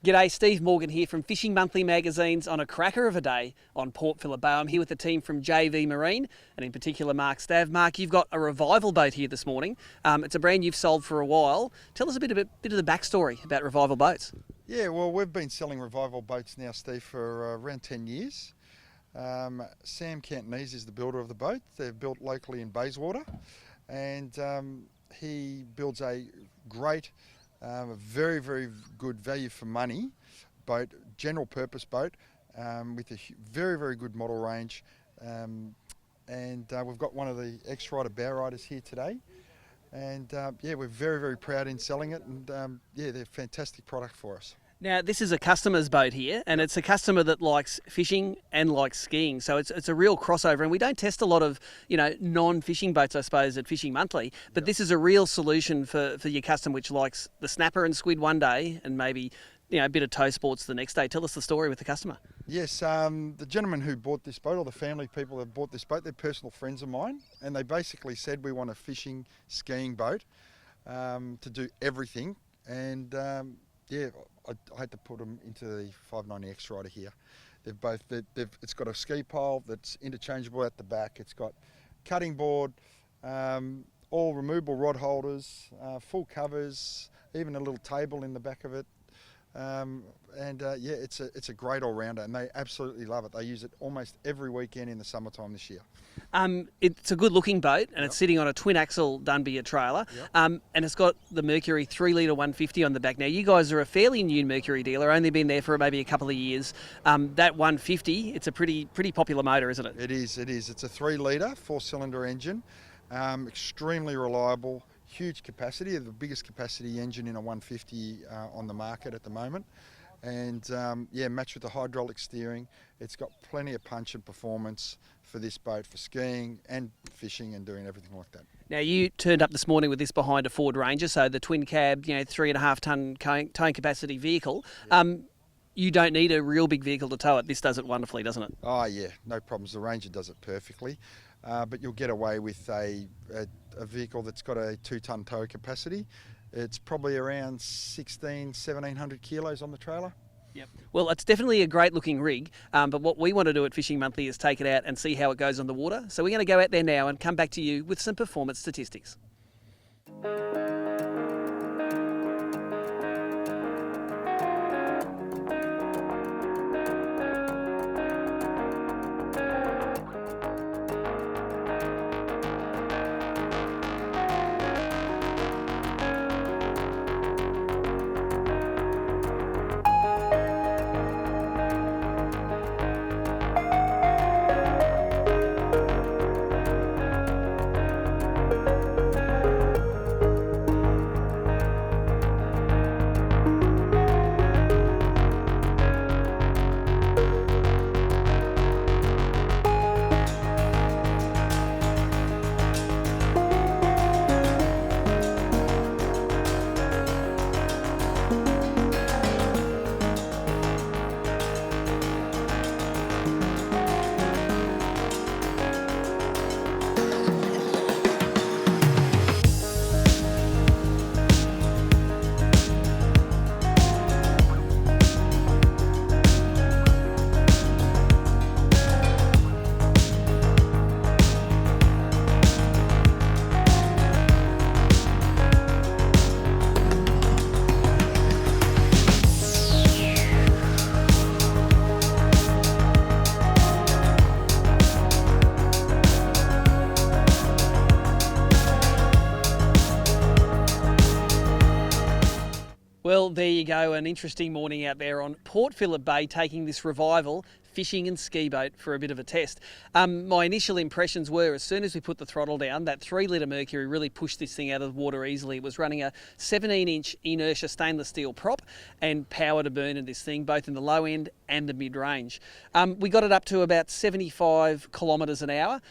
G'day, Steve Morgan here from Fishing Monthly Magazines on a cracker of a day on Port Phillip Bay. I'm here with the team from JV Merine, and in particular Mark Stav. Mark, you've got a Revival boat here this morning. It's a brand you've sold for a while. Tell us a bit of the backstory about Revival boats. Yeah, well, we've been selling Revival boats now, Steve, for around 10 years. Sam Cantonese is the builder of the boat. They're built locally in Bayswater, and he builds a great, very, very good value for money boat, general purpose boat, with a very, very good model range. We've got one of the ex-rider bow riders here today. And we're very, very proud in selling it, and they're a fantastic product for us. Now, this is a customer's boat here, and it's a customer that likes fishing and likes skiing, so it's a real crossover. And we don't test a lot of, non-fishing boats, I suppose, at Fishing Monthly, but This is a real solution for your customer, which likes the snapper and squid one day, and maybe a bit of tow sports the next day. Tell us the story with the customer. Yes, the gentleman who bought this boat, or the family people that bought this boat, they're personal friends of mine, and they basically said, we want a fishing, skiing boat to do everything. And I had to put them into the 590 X-Rider here. It's got a ski pole that's interchangeable at the back. It's got cutting board, all removable rod holders, full covers, even a little table in the back of it. It's a great all-rounder, and they absolutely love it. They use it almost every weekend in the summertime this year. It's a good-looking boat, and It's sitting on a twin-axle Dunbia trailer, and it's got the Mercury 3-litre 150 on the back. Now, you guys are a fairly new Mercury dealer, only been there for maybe a couple of years. That 150, it's a pretty popular motor, isn't it? It is. It's a 3-litre, 4-cylinder engine, extremely reliable. Huge capacity, the biggest capacity engine in a 150 on the market at the moment, and matched with the hydraulic steering. It's got plenty of punch and performance for this boat, for skiing and fishing and doing everything like that. Now, you turned up this morning with this behind a Ford Ranger, so the twin cab, 3.5 tonne towing capacity vehicle. You don't need a real big vehicle to tow it. This does it wonderfully, doesn't it? Oh yeah, no problems. The Ranger does it perfectly, but you'll get away with a vehicle that's got a 2-tonne tow capacity. It's probably around 1,700 kilos on the trailer. Yep. Well, it's definitely a great looking rig, but what we want to do at Fishing Monthly is take it out and see how it goes on the water. So we're going to go out there now and come back to you with some performance statistics. Well, there you go, an interesting morning out there on Port Phillip Bay, taking this Revival fishing and ski boat for a bit of a test. My initial impressions were, as soon as we put the throttle down, that 3-litre Mercury really pushed this thing out of the water easily. It was running a 17-inch inertia stainless steel prop and power to burn in this thing, both in the low end and the mid-range. We got it up to about 75 kilometres an hour,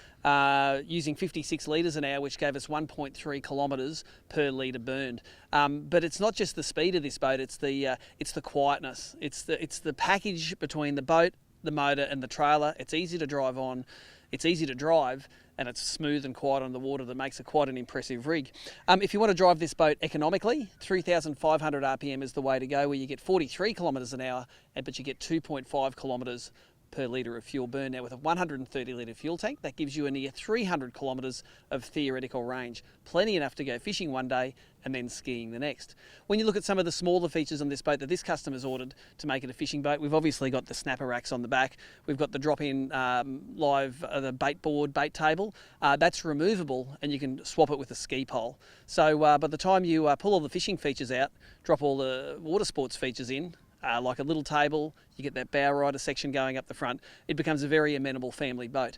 using 56 litres an hour, which gave us 1.3 kilometres per litre burned. But it's not just the speed of this boat; it's the quietness. It's the package between the boat, the motor, and the trailer. It's easy to drive on. it's easy to drive, and it's smooth and quiet on the water that makes it quite an impressive rig. If you want to drive this boat economically, 3,500 RPM is the way to go, where you get 43 kilometres an hour, but you get 2.5 kilometres per litre of fuel burn. Now with a 130 litre fuel tank, that gives you a near 300 kilometres of theoretical range. Plenty enough to go fishing one day and then skiing the next. When you look at some of the smaller features on this boat that this customer's ordered to make it a fishing boat, we've obviously got the snapper racks on the back. We've got the drop-in the bait board, bait table. That's removable and you can swap it with a ski pole. So by the time you pull all the fishing features out, drop all the water sports features in, like a little table, you get that bow rider section going up the front, it becomes a very amenable family boat.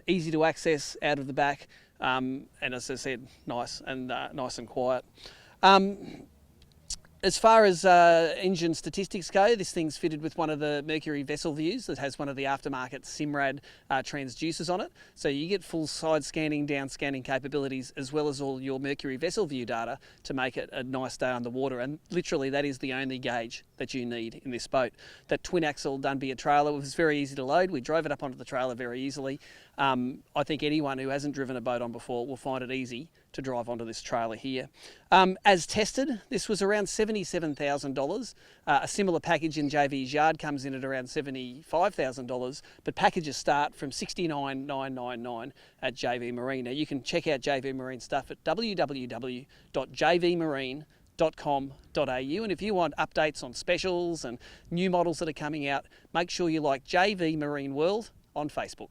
Easy to access out of the back, and as I said, nice and quiet. As far as engine statistics go, this thing's fitted with one of the Mercury vessel views that has one of the aftermarket Simrad transducers on it. So you get full side scanning, down scanning capabilities, as well as all your Mercury vessel view data to make it a nice day on the water. And literally that is the only gauge that you need in this boat. That twin axle Dunbia trailer was very easy to load. We drove it up onto the trailer very easily. I think anyone who hasn't driven a boat on before will find it easy to drive onto this trailer here. As tested, this was around $77,000. A similar package in JV's yard comes in at around $75,000, but packages start from $69,999 at JV Merine. Now you can check out JV Merine stuff at www.jvmarine.com.au, and if you want updates on specials and new models that are coming out, make sure you like JV Marine World on Facebook.